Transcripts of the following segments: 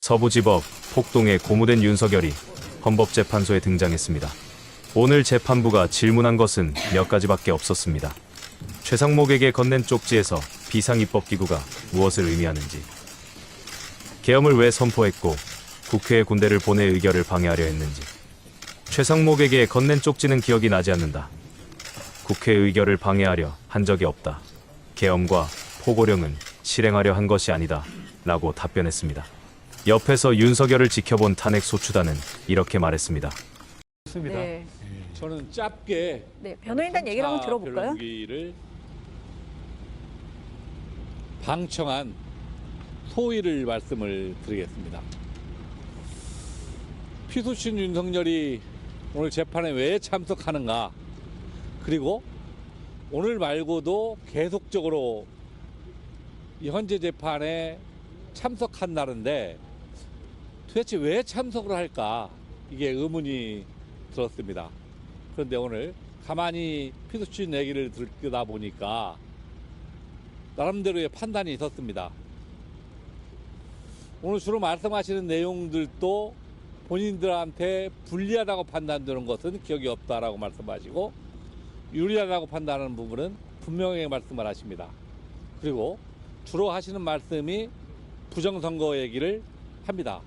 서부지법 폭동에 고무된 윤석열이 헌법재판소에 등장했습니다. 오늘 재판부가 질문한 것은 몇 가지밖에 없었습니다. 최상목에게 건넨 쪽지에서 비상입법기구가 무엇을 의미하는지, 계엄을 왜 선포했고 국회에 군대를 보내 의결을 방해하려 했는지, 최상목에게 건넨 쪽지는 기억이 나지 않는다. 국회 의결을 방해하려 한 적이 없다. 계엄과 포고령은 실행하려 한 것이 아니다. 라고 답변했습니다. 옆에서 윤석열을 지켜본 탄핵소추단은 이렇게 말했습니다. 네. 저는 짧게 네, 변호인단 얘기를 한번 들어볼까요? 변호기를 방청한 소위를 말씀을 드리겠습니다. 피소신 윤석열이 오늘 재판에 왜 참석하는가, 그리고 오늘 말고도 계속적으로 이 현재 재판에 참석한다는데 도대체 왜 참석을 할까, 이게 의문이 들었습니다. 그런데 오늘 가만히 피소신 얘기를 듣다 보니까 나름대로의 판단이 있었습니다. 오늘 주로 말씀하시는 내용들도 본인들한테 불리하다고 판단되는 것은 기억이 없다라고 말씀하시고, 유리하다고 판단하는 부분은 분명하게 말씀을 하십니다. 그리고 주로 하시는 말씀이 부정선거 얘기를 합니다.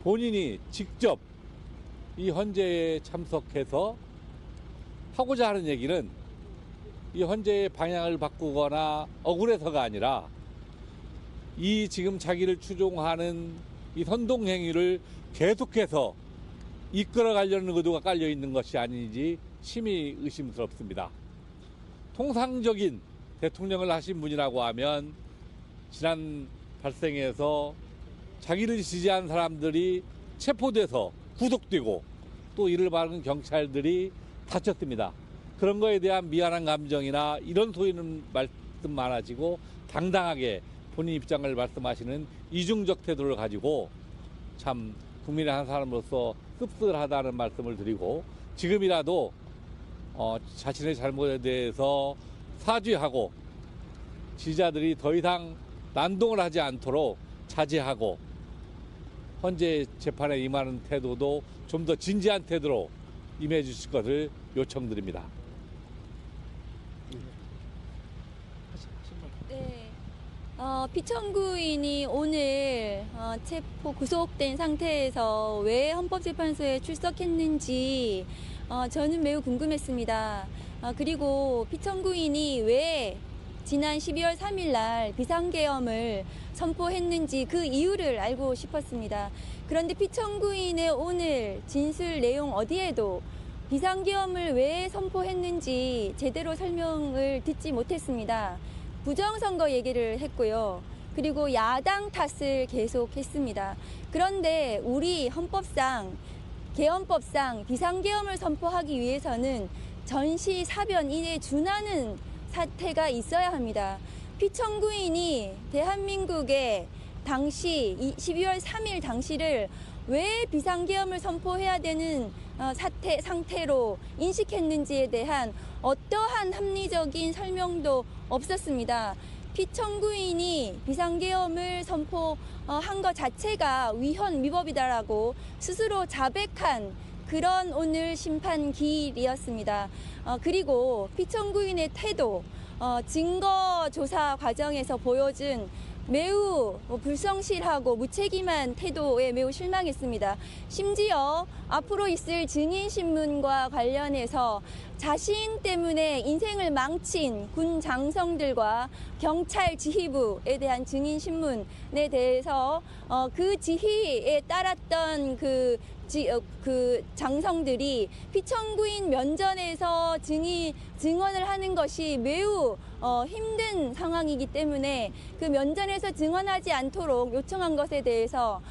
본인이 직접 이 헌재에 참석해서 하고자 하는 얘기는 이 헌재의 방향을 바꾸거나 억울해서가 아니라 이 지금 자기를 추종하는 이 선동행위를 계속해서 이끌어가려는 의도가 깔려 있는 것이 아닌지 심히 의심스럽습니다. 통상적인 대통령을 하신 분이라고 하면 지난 발생에서 자기를 지지한 사람들이 체포돼서 구속되고 또 이를 받은 경찰들이 다쳤습니다. 그런 거에 대한 미안한 감정이나 이런 소리는 말씀 많아지고 당당하게 본인 입장을 말씀하시는 이중적 태도를 가지고 참 국민의 한 사람으로서 씁쓸하다는 말씀을 드리고, 지금이라도 자신의 잘못에 대해서 사죄하고 지지자들이 더 이상 난동을 하지 않도록 자제하고 헌재 재판에 임하는 태도도 좀 더 진지한 태도로 임해 주실 것을 요청드립니다. 네. 피청구인이 오늘 체포 구속된 상태에서 왜 헌법재판소에 출석했는지 저는 매우 궁금했습니다. 그리고 피청구인이 왜 지난 12월 3일 날 비상계엄을 선포했는지 그 이유를 알고 싶었습니다. 그런데 피청구인의 오늘 진술 내용 어디에도 비상계엄을 왜 선포했는지 제대로 설명을 듣지 못했습니다. 부정선거 얘기를 했고요. 그리고 야당 탓을 계속했습니다. 그런데 우리 헌법상, 계엄법상 비상계엄을 선포하기 위해서는 전시사변인에 준하는 사태가 있어야 합니다. 피청구인이 대한민국의 당시 12월 3일 당시를 왜 비상계엄을 선포해야 되는 상태로 인식했는지에 대한 어떠한 합리적인 설명도 없었습니다. 피청구인이 비상계엄을 선포한 것 자체가 위헌위법이다라고 스스로 자백한 그런 오늘 심판 기일이었습니다. 그리고 피청구인의 태도, 증거 조사 과정에서 보여준 매우 불성실하고 무책임한 태도에 매우 실망했습니다. 심지어 앞으로 있을 증인신문과 관련해서 자신 때문에 인생을 망친 군 장성들과 경찰 지휘부에 대한 증인신문에 대해서 그 지휘에 따랐던 그 장성들이 피청구인 면전에서 증언을 하는 것이 매우 힘든 상황이기 때문에 그 면전에서 증언하지 않도록 요청한 것에 대해서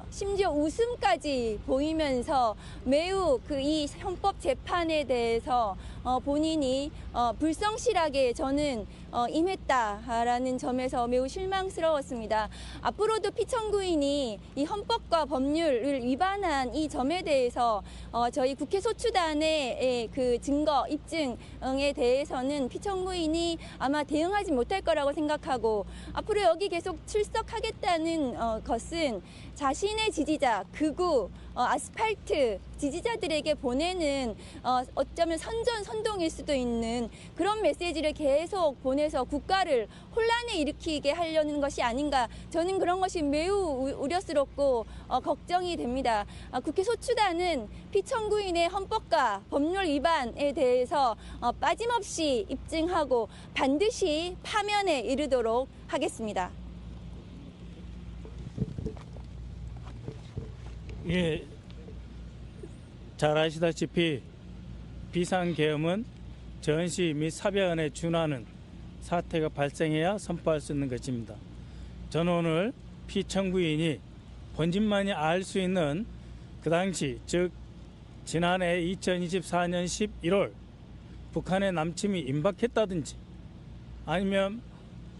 심지어 웃음까지 보이면서 매우 이 헌법 재판에 대해서 본인이 불성실하게 저는 임했다라는 점에서 매우 실망스러웠습니다. 앞으로도 피청구인이 이 헌법과 법률을 위반한 이 점에 대해서 저희 국회 소추단의 그 증거 입증에 대해서는 피청구인이 아마 대응하지 못할 거라고 생각하고 앞으로 여기 계속 출석하겠다는 것은 자신의 지지자, 극우, 아스팔트 지지자들에게 보내는 어쩌면 선동일 수도 있는 그런 메시지를 계속 보내서 국가를 혼란에 일으키게 하려는 것이 아닌가. 저는 그런 것이 매우 우려스럽고 걱정이 됩니다. 국회 소추단은 피청구인의 헌법과 법률 위반에 대해서 빠짐없이 입증하고 반드시 파면에 이르도록 하겠습니다. 예, 잘 아시다시피 비상계엄은 전시 및 사변에 준하는 사태가 발생해야 선포할 수 있는 것입니다. 저는 오늘 피청구인이 본진만이 알 수 있는 그 당시 즉 지난해 2024년 11월 북한의 남침이 임박했다든지 아니면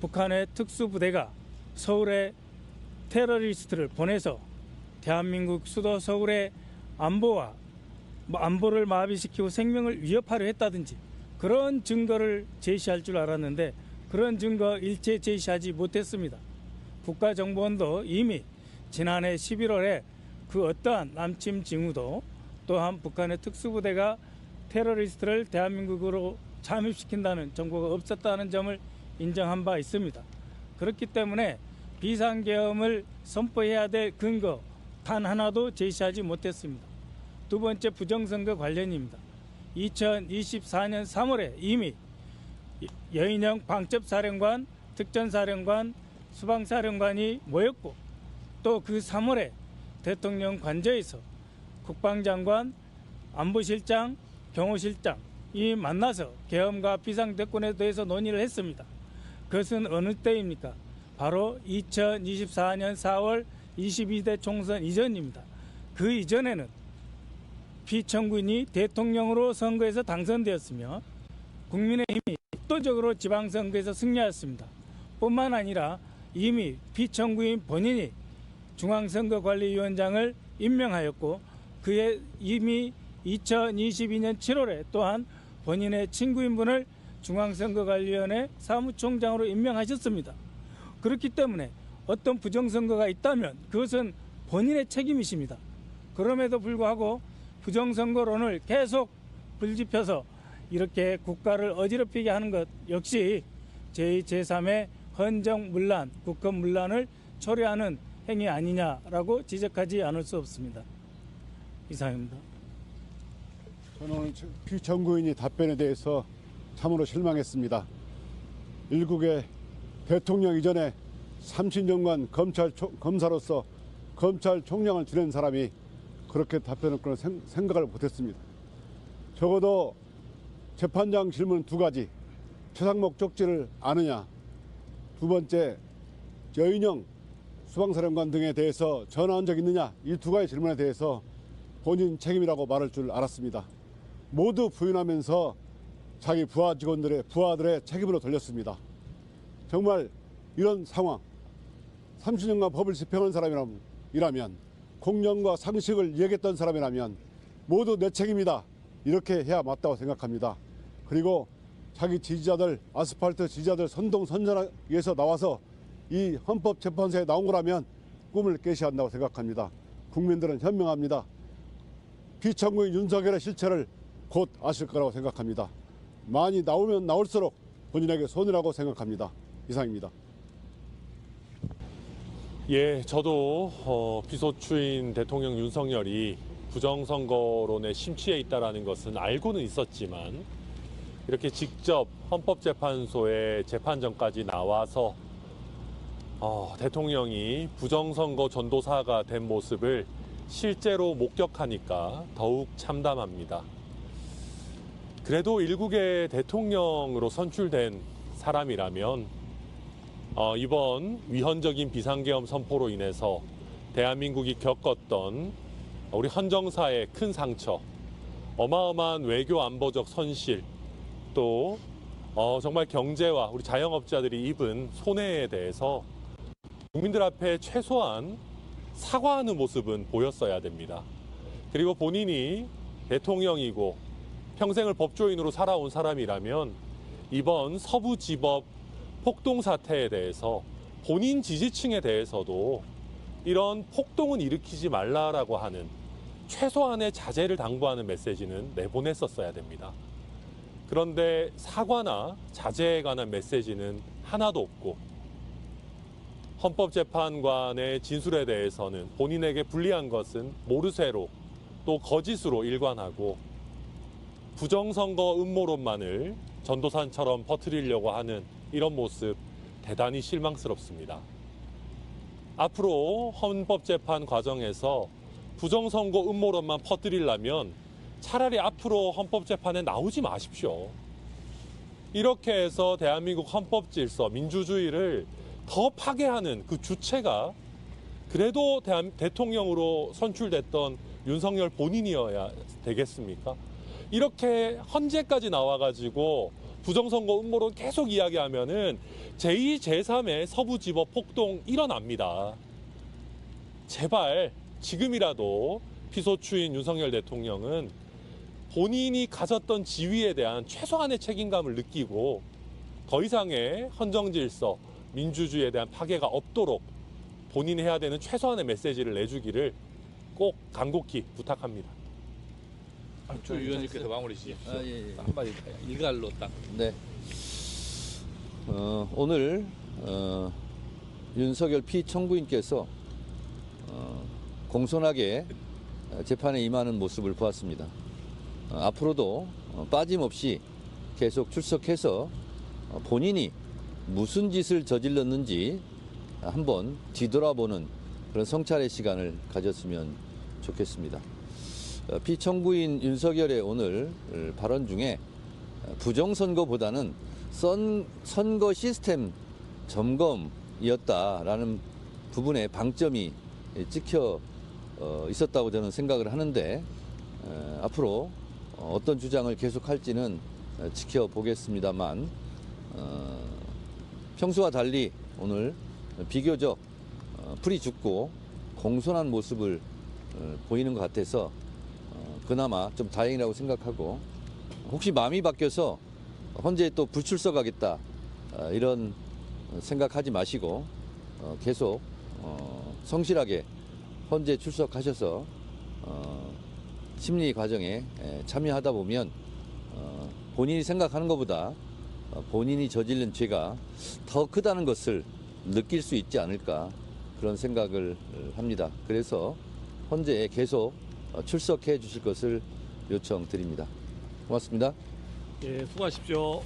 북한의 특수부대가 서울에 테러리스트를 보내서 대한민국 수도 서울의 안보를 마비시키고 생명을 위협하려 했다든지 그런 증거를 제시할 줄 알았는데 그런 증거 일체 제시하지 못했습니다. 국가정보원도 이미 지난해 11월에 그 어떠한 남침 징후도 또한 북한의 특수부대가 테러리스트를 대한민국으로 잠입시킨다는 정보가 없었다는 점을 인정한 바 있습니다. 그렇기 때문에 비상계엄을 선포해야 될 근거 단 하나도 제시하지 못했습니다. 두 번째 부정선거 관련입니다. 2024년 3월에 이미 여인영 방첩사령관, 특전사령관, 수방사령관이 모였고 또 그 3월에 대통령 관저에서 국방장관, 안보실장, 경호실장이 만나서 계엄과 비상대권에 대해서 논의를 했습니다. 그것은 어느 때입니까? 바로 2024년 4월 22대 총선 이전입니다. 그 이전에는 피청구인이 대통령으로 선거에서 당선되었으며 국민의힘이 압도적으로 지방선거에서 승리하였습니다. 뿐만 아니라 이미 피청구인 본인이 중앙선거관리위원장을 임명하였고 그에 이미 2022년 7월에 또한 본인의 친구인분을 중앙선거관리위원회 사무총장으로 임명하셨습니다. 그렇기 때문에 어떤 부정선거가 있다면 그것은 본인의 책임이십니다. 그럼에도 불구하고 부정선거론을 계속 불집혀서 이렇게 국가를 어지럽히게 하는 것 역시 제2, 제3의 헌정문란, 국헌문란을 초래하는 행위 아니냐라고 지적하지 않을 수 없습니다. 이상입니다. 저는 오늘 피청구인이 답변에 대해서 참으로 실망했습니다. 일국의 대통령 이전에 30년간 검사로서 검찰총장을 지낸 사람이 그렇게 답변할 거는 생각을 못했습니다. 적어도 재판장 질문 두 가지, 최상목 쪽지를 아느냐, 두 번째 여인영 수방사령관 등에 대해서 전화한 적 있느냐, 이 두 가지 질문에 대해서 본인 책임이라고 말할 줄 알았습니다. 모두 부인하면서 자기 부하들의 책임으로 돌렸습니다. 정말 이런 상황, 30년간 법을 집행한 사람이라면, 공정과 상식을 이야기했던 사람이라면 모두 내 책임이다, 이렇게 해야 맞다고 생각합니다. 그리고 자기 지지자들, 아스팔트 지지자들 선동선전에서 나와서 이 헌법재판소에 나온 거라면 꿈을 깨셔야 한다고 생각합니다. 국민들은 현명합니다. 피청구인 윤석열의 실체를 곧 아실 거라고 생각합니다. 많이 나오면 나올수록 본인에게 손해라고 생각합니다. 이상입니다. 예, 저도 비소추인 대통령 윤석열이 부정선거론에 심취해 있다는 것은 알고는 있었지만 이렇게 직접 헌법재판소의 재판정까지 나와서 대통령이 부정선거 전도사가 된 모습을 실제로 목격하니까 더욱 참담합니다. 그래도 일국의 대통령으로 선출된 사람이라면 이번 위헌적인 비상계엄 선포로 인해서 대한민국이 겪었던 우리 헌정사의 큰 상처, 어마어마한 외교 안보적 손실, 또 정말 경제와 우리 자영업자들이 입은 손해에 대해서 국민들 앞에 최소한 사과하는 모습은 보였어야 됩니다. 그리고 본인이 대통령이고 평생을 법조인으로 살아온 사람이라면 이번 서부지법 폭동 사태에 대해서 본인 지지층에 대해서도 이런 폭동은 일으키지 말라라고 하는 최소한의 자제를 당부하는 메시지는 내보냈었어야 됩니다. 그런데 사과나 자제에 관한 메시지는 하나도 없고 헌법재판관의 진술에 대해서는 본인에게 불리한 것은 모르쇠로 또 거짓으로 일관하고 부정선거 음모론만을 전도산처럼 퍼뜨리려고 하는 이런 모습 대단히 실망스럽습니다. 앞으로 헌법재판 과정에서 부정선거 음모론만 퍼뜨리려면 차라리 앞으로 헌법재판에 나오지 마십시오. 이렇게 해서 대한민국 헌법질서, 민주주의를 더 파괴하는 그 주체가 그래도 대통령으로 선출됐던 윤석열 본인이어야 되겠습니까? 이렇게 헌재까지 나와가지고 부정선거 음모론 계속 이야기하면은 제2, 제3의 서부지법 폭동 일어납니다. 제발 지금이라도 피소추인 윤석열 대통령은 본인이 가졌던 지위에 대한 최소한의 책임감을 느끼고 더 이상의 헌정질서, 민주주의에 대한 파괴가 없도록 본인이 해야 되는 최소한의 메시지를 내주기를 꼭 간곡히 부탁합니다. 조 위원님께서 마무리 주십시오. 예. 한마디 일갈로 딱. 네. 오늘 윤석열 피청구인께서 공손하게 재판에 임하는 모습을 보았습니다. 앞으로도 빠짐없이 계속 출석해서 본인이 무슨 짓을 저질렀는지 한번 뒤돌아보는 그런 성찰의 시간을 가졌으면 좋겠습니다. 피청구인 윤석열의 오늘 발언 중에 부정선거보다는 선거 시스템 점검이었다라는 부분에 방점이 찍혀 있었다고 저는 생각을 하는데 앞으로 어떤 주장을 계속할지는 지켜보겠습니다만 평소와 달리 오늘 비교적 풀이 죽고 공손한 모습을 보이는 것 같아서 그나마 좀 다행이라고 생각하고 혹시 마음이 바뀌어서 헌재에 또 불출석하겠다 이런 생각하지 마시고 계속 성실하게 헌재 출석하셔서 심리 과정에 참여하다 보면 본인이 생각하는 것보다 본인이 저지른 죄가 더 크다는 것을 느낄 수 있지 않을까 그런 생각을 합니다. 그래서 헌재에 계속 출석해 주실 것을 요청드립니다. 고맙습니다. 예, 수고하십시오.